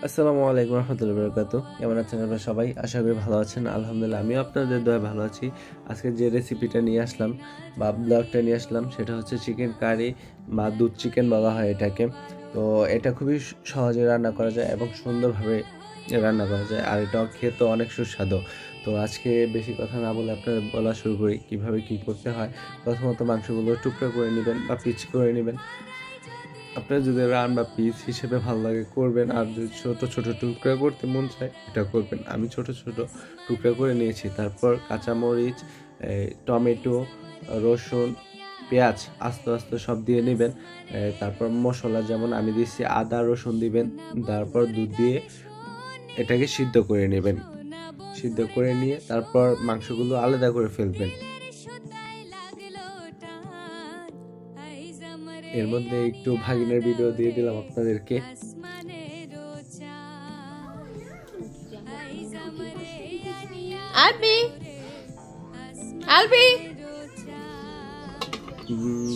আসসালামু আলাইকুম রহমতুল্লাহি ওয়া বারাকাতুহু। কেমন আছেন আপনারা সবাই? আশা করি ভালো আছেন। আলহামদুলিল্লাহ আমিও আপনাদের দয়ায় ভালো আছি। আজকে যে রেসিপিটা নিয়ে আসলাম বা ব্লগটা নিয়ে আসলাম সেটা হচ্ছে চিকেন কারি বা দুধ চিকেন বলা হয় এটাকে। তো এটা খুবই সহজে রান্না করা যায় এবং সুন্দরভাবে রান্না করা যায়, আর এটাও খেতে অনেক সুস্বাদু। তো আজকে বেশি কথা না বলে আপনাদের বলা শুরু করি কীভাবে কী করতে হয়। প্রথমত মাংসগুলো টুকরো করে নেবেন বা পিচ করে নেবেন। আপনার যদি রান বা পিস হিসেবে ভালো লাগে করবেন, আর যদি ছোট ছোট টুকরা করতে মন চায় এটা করবেন। আমি ছোট ছোট টুকরা করে নিয়েছি। তারপর কাঁচামরিচ, টমেটো, রসুন, পেঁয়াজ আস্তে আস্তে সব দিয়ে নেবেন। তারপর মশলা যেমন আমি দিচ্ছি আদা রসুন দিবেন। তারপর দুধ দিয়ে এটাকে সিদ্ধ করে নেবেন। সিদ্ধ করে নিয়ে তারপর মাংসগুলো আলাদা করে ফেলবেন। এর মধ্যে একটু ভাগিনের ভিডিও দিয়ে দিলাম আপনাদেরকে।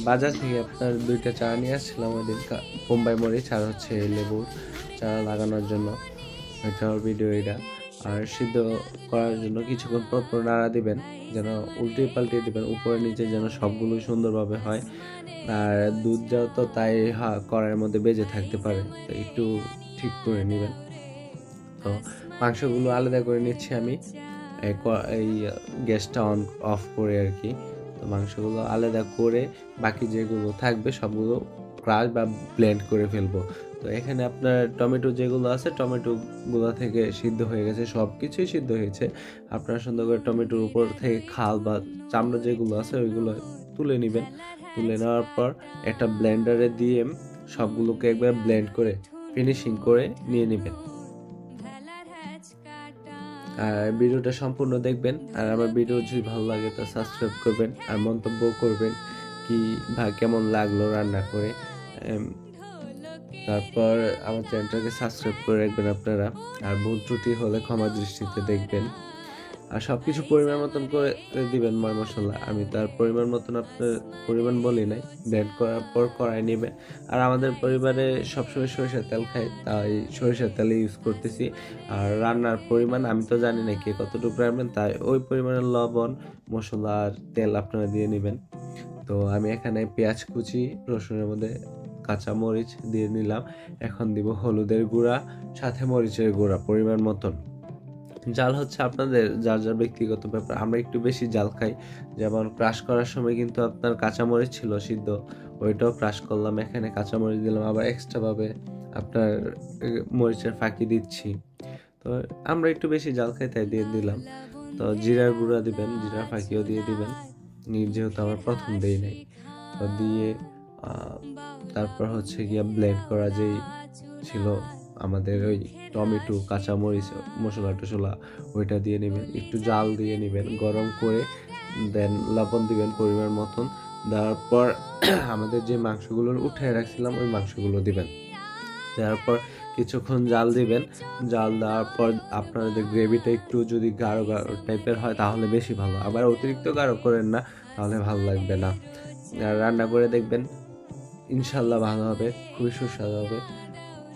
বাজার থেকে আপনার 2টা চারা নিয়ে আসছিলাম ওই দিন, বোম্বাই মরিচ আর হচ্ছে লেবুর চারা লাগানোর জন্য। এটার ভিডিও এটা। আর সিদ্ধ করার জন্য কিছুক্ষণ পর নাড়া দিবেন, যেন উল্টে পাল্টে দিবেন উপরে নিচে, যেন সবগুলো সুন্দরভাবে হয়। আর দুধ যাও তো তাই কড়াইয়ের মধ্যে বেজে থাকতে পারে, তো একটু ঠিক করে নেবেন। তো মাংসগুলো আলাদা করে নিচ্ছি আমি এই গ্যাসটা অফ করে আর কি। তো মাংসগুলো আলাদা করে বাকি যেগুলো থাকবে সবগুলো ক্রাশ বা ব্লেন্ড করে ফেলবো। তো এখানে আপনার টমেটো যেগুলো আছে টমেটোগুলো থেকে সিদ্ধ হয়ে গেছে, সব কিছুই সিদ্ধ হয়েছে। আপনারা সুন্দর করে টমেটোর উপর থেকে খাল বা চামড়া যেগুলো আছে ওইগুলো তুলে নেবেন। তুলে নেওয়ার পর একটা ব্লেন্ডারে দিয়ে সবগুলোকে একবার ব্লেন্ড করে ফিনিশিং করে নিয়ে নেবেন। আর ভিডিওটা সম্পূর্ণ দেখবেন। আর আমার ভিডিও যদি ভালো লাগে তো সাবস্ক্রাইব করবেন আর মন্তব্য করবেন কি কেমন লাগলো রান্না করে। তারপর আমার চ্যানেলটাকে সাবস্ক্রাইব করে রাখবেন আপনারা। আর ভুল ত্রুটি হলে ক্ষমা দৃষ্টিতে দেখবেন। আর সব কিছু পরিমাণ মতন করে দিবেন ময় মশলা। আমি তার পরিমাণ মতন আপনার পরিমাণ বলি নাই। ব্লেন্ড করার পর কড়াই নেবেন। আর আমাদের পরিবারে সবসময় সরিষার তেল খাই, তাই সরিষার তেল ইউজ করতেছি। আর রান্নার পরিমাণ আমি তো জানি না কে কতটুকু রাখবেন, তাই ওই পরিমাণে লবণ মশলা আর তেল আপনারা দিয়ে নেবেন। তো আমি এখানে পেঁয়াজ কুচি, রসুনের মধ্যে কাঁচা মরিচ দিয়ে নিলাম। এখন দিব হলুদের গুঁড়া, সাথে মরিচের গুঁড়া পরিমাণ মতন। জাল হচ্ছে আপনাদের যার যার ব্যক্তিগত ব্যাপার। আমরা একটু বেশি জাল খাই। যেমন ক্রাশ করার সময় কিন্তু আপনার কাঁচামরিচ ছিল সিদ্ধ, ওইটাও ক্রাশ করলাম, এখানে কাঁচামরিচ দিলাম, আবার এক্সট্রাভাবে আপনার মরিচের ফাঁকি দিচ্ছি। তো আমরা একটু বেশি জাল খাই তাই দিয়ে দিলাম। তো জিরার গুঁড়া দিবেন, জিরার ফাঁকিও দিয়ে দিবেন, যেহেতু আমার প্রথম দেই নাই। তো দিয়ে তারপর হচ্ছে গিয়া ব্লেন্ড করা যেই ছিল আমাদের ওই টমেটো কাঁচামরিচ মশলা টশলা ওইটা দিয়ে নেবেন। একটু জাল দিয়ে নেবেন গরম করে, দেন লবণ দিবেন পরিমাণ মতন। দেওয়ার পর আমাদের যে মাংসগুলো উঠে রাখছিলাম ওই মাংসগুলো দিবেন। দেওয়ার পর কিছুক্ষণ জাল দিবেন। জাল দেওয়ার পর আপনাদের গ্রেভিটা একটু যদি গাঢ় গাঢ় টাইপের হয় তাহলে বেশি ভালো, আবার অতিরিক্ত গাঢ় করেন না তাহলে ভালো লাগবে না। আর রান্না করে দেখবেন, ইনশাল্লাহ ভালো হবে, খুবই সুস্বাদু হবে।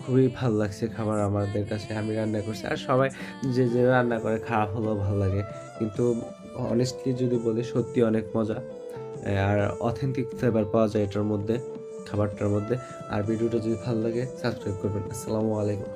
খুবই ভালো লাগছে খাবার আমাদের কাছে, আমি রান্না করছি। আর সবাই যে রান্না করে খারাপ হলেও ভালো লাগে, কিন্তু অনেস্টলি যদি বলি সত্যি অনেক মজা। আর অথেন্টিক ফ্লেভার পাওয়া যায় এটার মধ্যে, খাবারটার মধ্যে। আর ভিডিওটা যদি ভালো লাগে সাবস্ক্রাইব করবেন। আসসালামু আলাইকুম।